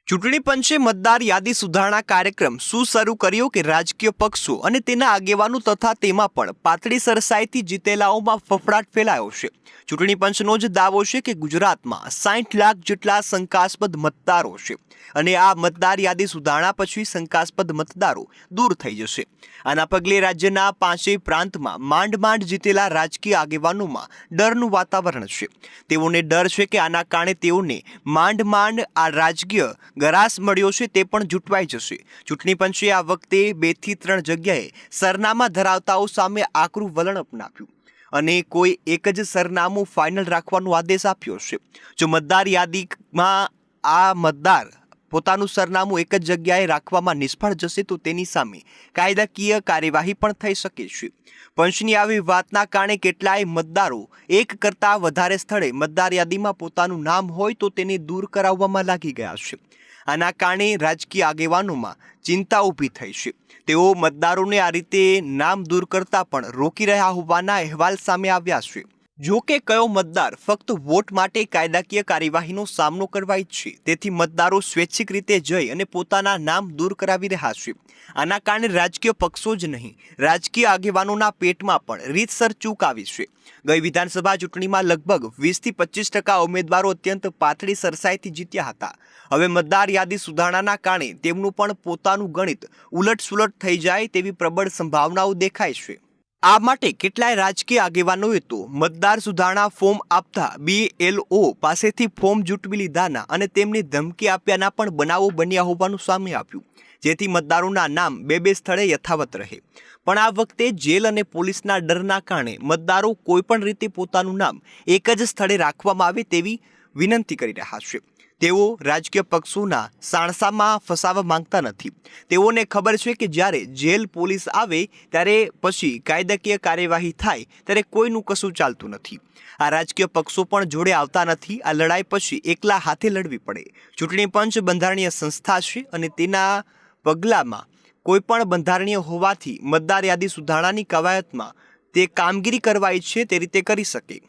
ચૂંટણી પંચે મતદાર યાદી સુધારણા કાર્યક્રમ શું શરૂ કર્યો કે રાજકીય પક્ષો અને તેના આગેવાનો તથા તેમાં પણ પાતળી સરસાઈથી જીતેલાઓમાં ફફડાટ ફેલાયો છે। ચૂંટણી પંચનો જ દાવો છે કે ગુજરાતમાં 60 લાખ જેટલા શંકાસ્પદ મતદારો છે અને આ મતદાર યાદી સુધારણા પછી શંકાસ્પદ મતદારો દૂર થઈ જશે। આના પગલે રાજ્યના 5 પ્રાંતમાં માંડ જીતેલા રાજકીય આગેવાનોમાં ડરનું વાતાવરણ છે। તેઓને ડર છે કે આના કારણે તેઓને માંડ આ રાજકીય ગરાસ મળ્યો છે તે પણ જૂટવાઈ જશે। ચૂંટણી પંચે આ વખતે 2 થી 3 જગ્યાએ સરનામા ધરાવતાઓ સામે આકરું વલણ અપનાવ્યું અને કોઈ એક જ સરનામું ફાઇનલ રાખવાનો આદેશ આપ્યો છે। જો મતદાર યાદીમાં આ મતદાર પોતાનું સરનામું એક જ જગ્યાએ રાખવામાં નિષ્ફળ જશે તો તેની સામે કાયદાકીય કાર્યવાહી પણ થઈ શકે છે। પંચની આવી વાતના કારણે કેટલાય મતદારો એક કરતાં વધારે સ્થળે મતદાર યાદીમાં પોતાનું નામ હોય તો તેને દૂર કરાવવામાં લાગી ગયા છે। આના કારણે રાજકીય આગેવાનોમાં ચિંતા ઊભી થઈ છે। તેઓ મતદારોને આ રીતે નામ દૂર કરતા પણ રોકી રહ્યા હોવાના અહેવાલ સામે આવ્યા છે। જો કે કયો મતદાર ફક્ત વોટ માટે કાયદાકીય કાર્યવાહીનો સામનો કરવા ઈચ્છે તેથી મતદારો સ્વૈચ્છિક રીતે જઈ અને પોતાના નામ દૂર કરાવી રહ્યા છે। આના કારણે રાજકીય પક્ષો જ નહીં રાજકીય આગેવાનોના પેટમાં પણ રીતસર ચૂક આવી છે। ગઈ વિધાનસભા ચૂંટણીમાં લગભગ 20 થી 25% ઉમેદવારો અત્યંત પાતળી સરસાઈથી જીત્યા હતા। હવે મતદાર યાદી સુધારણાના કારણે તેમનું પણ પોતાનું ગણિત ઉલટસુલટ થઈ જાય તેવી પ્રબળ સંભાવનાઓ દેખાય છે। આ માટે કેટલાય રાજકીય આગેવાનોએ તો મતદાર સુધારણા ફોર્મ આપતા BLO પાસેથી ફોર્મ જૂટવી લીધાના અને તેમને ધમકી આપ્યાના પણ બનાવો બન્યા હોવાનું સામે આવ્યું, જેથી મતદારોના નામ બે સ્થળે યથાવત રહે। પણ આ વખતે જેલ અને પોલીસના ડરના કારણે મતદારો કોઈપણ રીતે પોતાનું નામ એક જ સ્થળે રાખવામાં આવે તેવી વિનંતી કરી રહ્યા છે। તેઓ રાજકીય પક્ષોના સાણસામાં ફસાવા માંગતા નથી। તેઓને ખબર છે કે જ્યારે જેલ પોલીસ આવે ત્યારે પછી કાયદાકીય કાર્યવાહી થાય ત્યારે કોઈનું કશું ચાલતું નથી। આ રાજકીય પક્ષો પણ જોડે આવતા નથી। આ લડાઈ પછી એકલા હાથે લડવી પડે। ચૂંટણી પંચ બંધારણીય સંસ્થા છે અને તેના પગલામાં કોઈ પણ બંધારણીય હોવાથી મતદાર યાદી સુધારણાની કવાયતમાં તે કામગીરી કરવા ઈચ્છે તે રીતે કરી શકે।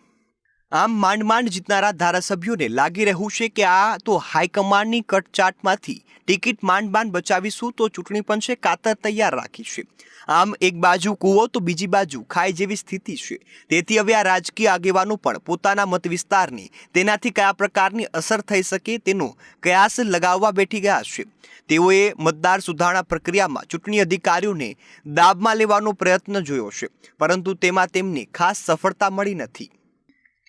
આમ માંડ જીતનારા ધારાસભ્યોને લાગી રહ્યું છે કે આ તો હાઈકમાન્ડની કટચાટમાંથી ટિકિટ માંડ બચાવીશું તો ચૂંટણી પંચે કાતર તૈયાર રાખી છે। આમ એક બાજુ કૂવો તો બીજી બાજુ ખાઈ જેવી સ્થિતિ છે। તેથી હવે આ રાજકીય આગેવાનો પણ પોતાના મત વિસ્તારની તેનાથી કયા પ્રકારની અસર થઈ શકે તેનો કયાસ લગાવવા બેઠી ગયા છે। તેઓએ મતદાર સુધારણા પ્રક્રિયામાં ચૂંટણી અધિકારીઓને દાબમાં લેવાનો પ્રયત્ન જોયો છે, પરંતુ તેમાં તેમને ખાસ સફળતા મળી નથી।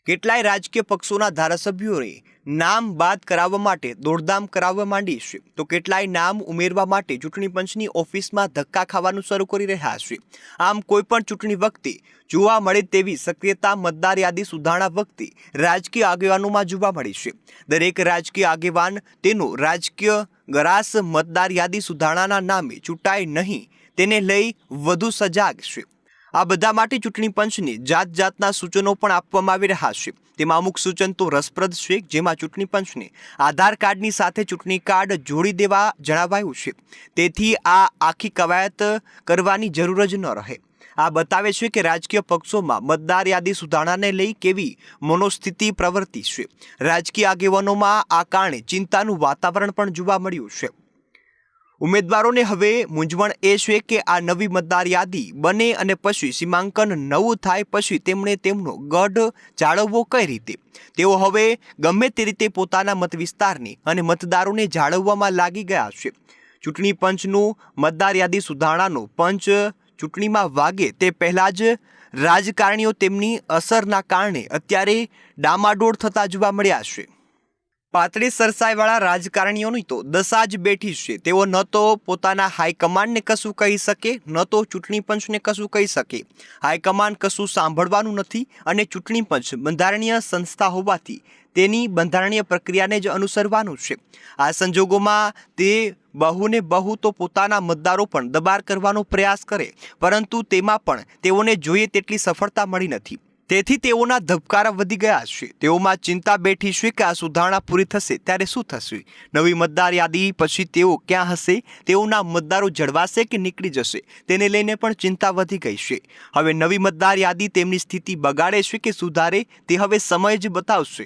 કેટલાય રાજકીય પક્ષોના ધારાસભ્યોએ નામ બાદ કરાવવા માટે દોડધામ કરાવવા માંડી છે તો કેટલાય નામ ઉમેરવા માટે ચૂંટણી પંચની ઓફિસમાં ધક્કા ખાવાનું શરૂ કરી રહ્યા છે। આમ કોઈપણ ચૂંટણી વખતે જોવા મળે તેવી સક્રિયતા મતદાર યાદી સુધારણા વખતે રાજકીય આગેવાનોમાં જોવા મળી છે। દરેક રાજકીય આગેવાન તેનો રાજકીય ગરાસ મતદાર યાદી સુધારણાના નામે ચૂંટાય નહીં તેને લઈ વધુ સજાગ છે। આ બધા માટે ચૂંટણી પંચને જાતના સૂચનો પણ આપવામાં આવી રહ્યા છે। તેમાં અમુક સૂચન તો રસપ્રદ છે, જેમાં ચૂંટણી પંચને આધાર કાર્ડની સાથે ચૂંટણી કાર્ડ જોડી દેવા જણાવાયું છે, તેથી આ આખી કવાયત કરવાની જરૂર જ ન રહે। આ બતાવે છે કે રાજકીય પક્ષોમાં મતદાર યાદી સુધારણાને લઈ કેવી મનોસ્થિતિ પ્રવર્તી છે। રાજકીય આગેવાનોમાં આ કારણે ચિંતાનું વાતાવરણ પણ જોવા મળ્યું છે। ઉમેદવારોને હવે મૂંઝવણ એ છે કે આ નવી મતદાર યાદી બને અને પછી સીમાંકન નવું થાય પછી તેમણે તેમનો ગઢ જાળવવો કઈ રીતે। તેઓ હવે ગમે તે રીતે પોતાના મત વિસ્તારની અને મતદારોને જાળવવામાં લાગી ગયા છે। ચૂંટણી પંચનું મતદાર યાદી સુધારણાનો પંચ ચૂંટણીમાં વાગે તે પહેલાં જ રાજકારણીઓ તેમની અસરના કારણે અત્યારે ડામાડોળ થતા જોવા મળ્યા છે। પાતળી સરસાઈવાળા રાજકારણીઓની તો દશા જ બેઠી છે। તેઓ ન તો પોતાના હાઈકમાન્ડને કશું કહી શકે ન તો ચૂંટણી પંચને કશું કહી શકે। હાઈકમાન્ડ કશું સાંભળવાનું નથી અને ચૂંટણી પંચ બંધારણીય સંસ્થા હોવાથી તેની બંધારણીય પ્રક્રિયાને જ અનુસરવાનું છે। આ સંજોગોમાં તે બહુને બહુ તો પોતાના મતદારો પણ દબાર કરવાનો પ્રયાસ કરે, પરંતુ તેમાં પણ તેઓને જોઈએ તેટલી સફળતા મળી નથી। તેથી તેઓના ધબકારા વધી ગયા છે। તેઓમાં ચિંતા બેઠી છે કે આ સુધારણા પૂરી થશે ત્યારે શું થશે। નવી મતદાર યાદી પછી તેઓ ક્યાં હશે, તેઓના મતદારો જળવાશે કે નીકળી જશે તેને લઈને પણ ચિંતા વધી ગઈ છે। હવે નવી મતદાર યાદી તેમની સ્થિતિ બગાડે છે કે સુધારે તે હવે સમય જ બતાવશે।